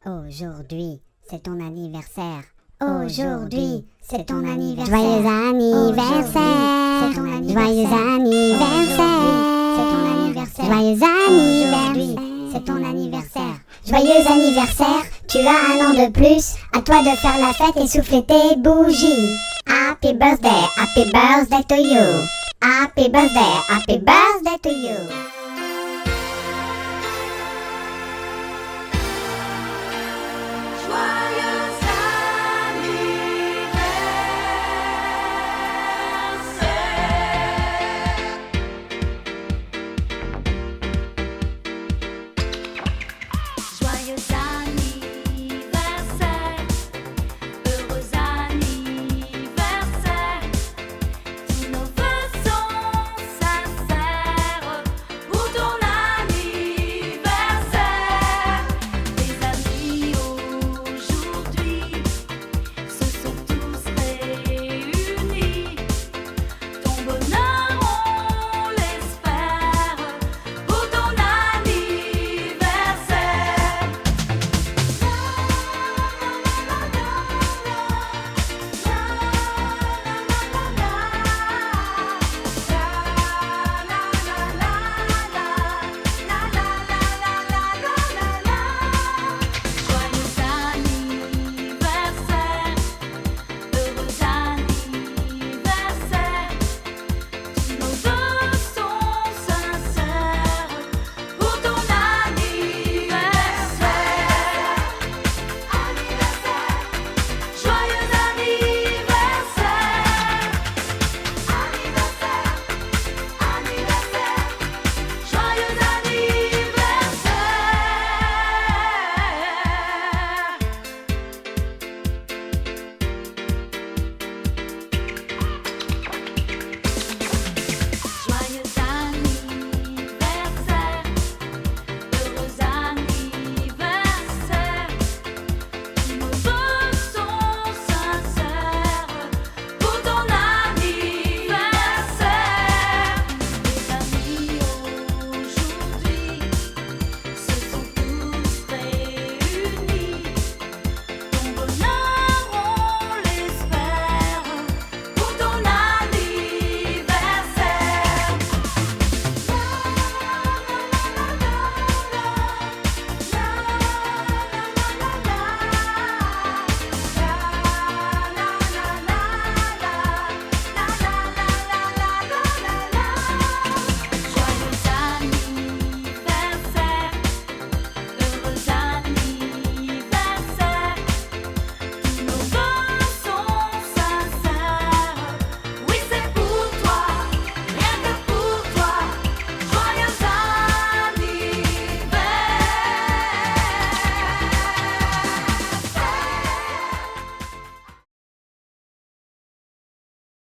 Aujourd'hui, c'est ton anniversaire. Aujourd'hui, c'est ton anniversaire. Joyeux anniversaire. C'est ton anniversaire. Joyeux anniversaire. C'est ton anniversaire. Joyeux Aujourd'hui, anniversaire. c'est ton anniversaire. Joyeux anniversaire, tu as un an de plus. À toi de faire la fête et souffler tes bougies. Happy birthday to you. Happy birthday to you.